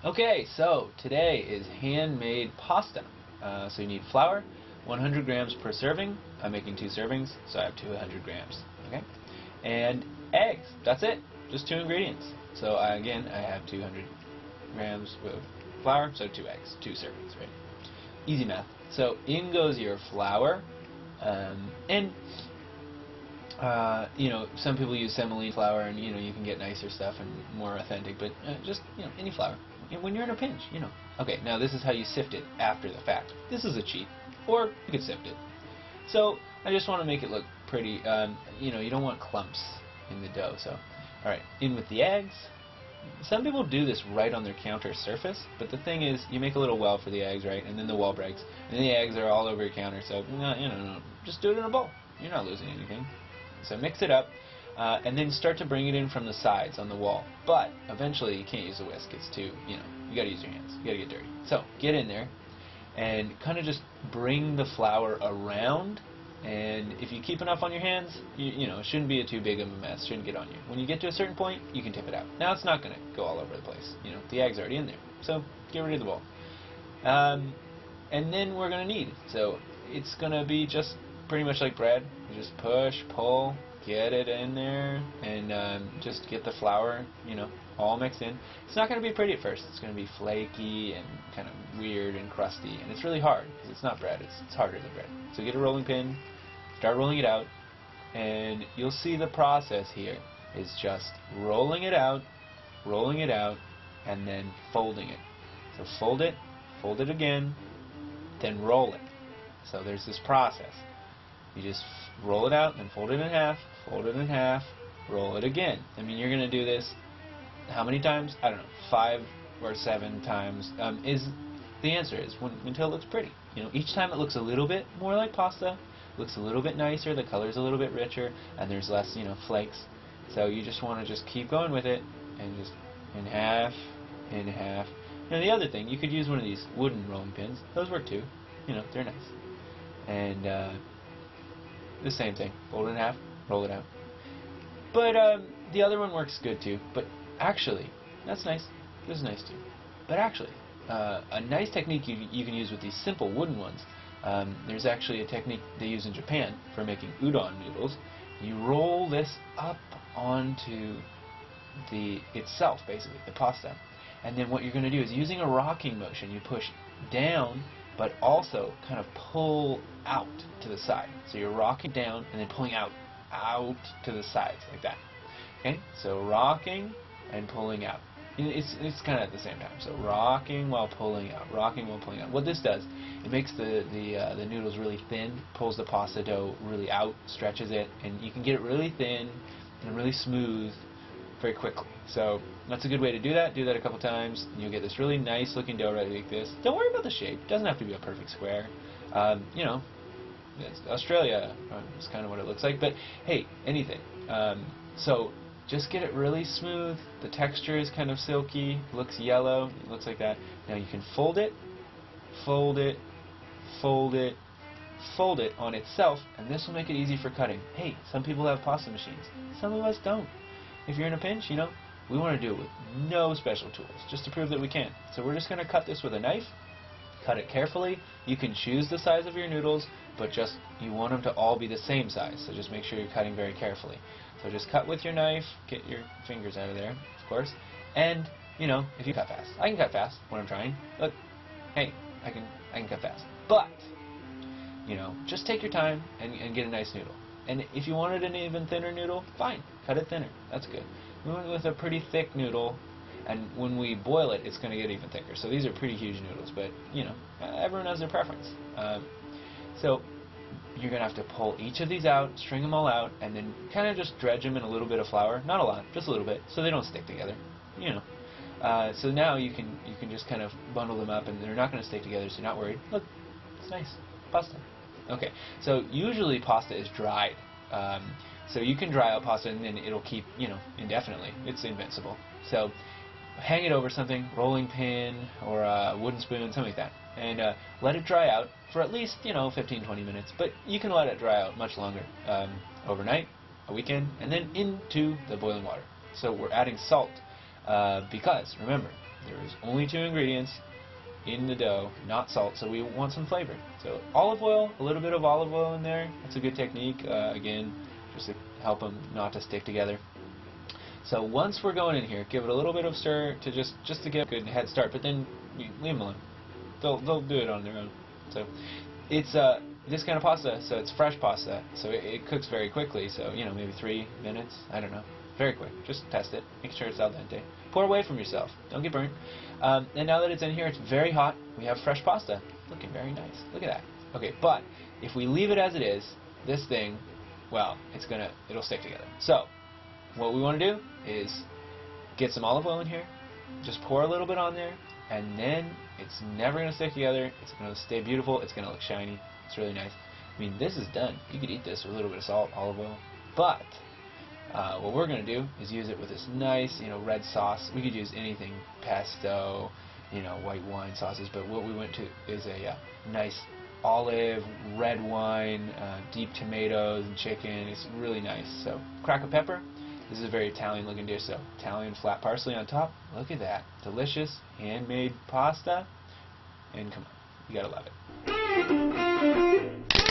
Okay, so today is handmade pasta. So you need flour, 100 grams per serving. I'm making 2 servings, so I have 200 grams. Okay, and eggs. That's it. Just 2 ingredients. So again, I have 200 grams of flour, so 2 eggs, 2 servings, right? Easy math. So in goes your flour, and some people use semolina flour, and you can get nicer stuff and more authentic, but just any flour. And when you're in a pinch, Okay, now this is how you sift it after the fact. This is a cheat, or you could sift it. So I just want to make it look pretty. You don't want clumps in the dough. So, all right, in with the eggs. Some people do this right on their counter surface, but the thing is, you make a little well for the eggs, right? And then the well breaks, and then the eggs are all over your counter. So no, just do it in a bowl. You're not losing anything. So mix it up, and then start to bring it in from the sides on the wall. But eventually, you can't use a whisk. It's too, you got to use your hands. You got to get dirty. So get in there, and kind of just bring the flour around. And if you keep enough on your hands, it shouldn't be too big of a mess. Shouldn't get on you. When you get to a certain point, you can tip it out. Now it's not going to go all over the place. The egg's already in there. So get rid of the bowl. And then we're going to knead. So it's going to be just pretty much like bread. You just push, pull, get it in there, and just get the flour, all mixed in. It's not going to be pretty at first. It's going to be flaky and kind of weird and crusty, and it's really hard because it's not bread. It's harder than bread. So get a rolling pin, start rolling it out, and you'll see the process here is just rolling it out, and then folding it. So fold it again, then roll it. So there's this process. You just roll it out, then fold it in half, roll it again. I mean, you're going to do this how many times? I don't know, 5 or 7 times. The answer is until it looks pretty. Each time it looks a little bit more like pasta, looks a little bit nicer, the color's a little bit richer, and there's less, flakes. So you just want to just keep going with it, and just in half. Now the other thing, you could use one of these wooden rolling pins. Those work too. They're nice. And the same thing. Fold it in half, roll it out. But the other one works good too. But actually, that's nice. This is nice too. But actually, a nice technique you can use with these simple wooden ones, there's actually a technique they use in Japan for making udon noodles. You roll this up onto itself, basically, the pasta. And then what you're going to do is, using a rocking motion, you push down, but also kind of pull out to the side. So you're rocking down and then pulling out to the sides, like that. Okay? So rocking and pulling out. It's kind of at the same time. So rocking while pulling out, rocking while pulling out. What this does, it makes the noodles really thin, pulls the pasta dough really out, stretches it, and you can get it really thin and really smooth very quickly. So that's a good way to do that. Do that a couple times, and you'll get this really nice looking dough right like this. Don't worry about the shape. It doesn't have to be a perfect square. It's Australia is kind of what it looks like. But hey, anything. So just get it really smooth. The texture is kind of silky. Looks yellow. It looks like that. Now you can fold it on itself, and this will make it easy for cutting. Hey, some people have pasta machines. Some of us don't. If you're in a pinch, we want to do it with no special tools, just to prove that we can. So we're just going to cut this with a knife. Cut it carefully. You can choose the size of your noodles, but you want them to all be the same size. So just make sure you're cutting very carefully. So just cut with your knife. Get your fingers out of there, of course. And if you cut fast, I can cut fast when I'm trying. Look, hey, I can cut fast. But just take your time and get a nice noodle. And if you wanted an even thinner noodle, fine, cut it thinner. That's good. We went with a pretty thick noodle, and when we boil it, it's going to get even thicker. So these are pretty huge noodles, but everyone has their preference. So you're going to have to pull each of these out, string them all out, and then kind of just dredge them in a little bit of flour, not a lot, just a little bit, so they don't stick together. So now you can just kind of bundle them up, and they're not going to stick together, so you're not worried. Look, it's nice pasta. Okay, so usually pasta is dried. So you can dry out pasta and then it'll keep, indefinitely. It's invincible. So hang it over something, rolling pin or a wooden spoon, something like that. And let it dry out for at least, 15-20 minutes. But you can let it dry out much longer. Overnight, a weekend, and then into the boiling water. So we're adding salt because, remember, There is only 2 ingredients in the dough, not salt, so we want some flavor. So olive oil, a little bit of olive oil in there. That's a good technique, again, just to help them not to stick together. So once we're going in here, give it a little bit of stir to just to get a good head start, but then leave them alone. They'll do it on their own. So it's this kind of pasta, so it's fresh pasta, so it cooks very quickly. So maybe 3 minutes. I don't know, very quick. Just test it, make sure it's al dente. Pour away from yourself. Don't get burnt. And now that it's in here, it's very hot. We have fresh pasta, looking very nice. Look at that. Okay, but if we leave it as it is, this thing, well, it'll stick together. So what we want to do is get some olive oil in here. Just pour a little bit on there, and then it's never going to stick together. It's going to stay beautiful. It's going to look shiny. It's really nice. I mean, this is done. You could eat this with a little bit of salt, olive oil. But what we're going to do is use it with this nice, red sauce. We could use anything, pesto, white wine sauces. But what we went to is a nice olive, red wine, deep tomatoes and chicken. It's really nice. So crack a pepper. This is a very Italian looking dish, so Italian flat parsley on top. Look at that. Delicious, handmade pasta. And come on, you gotta love it.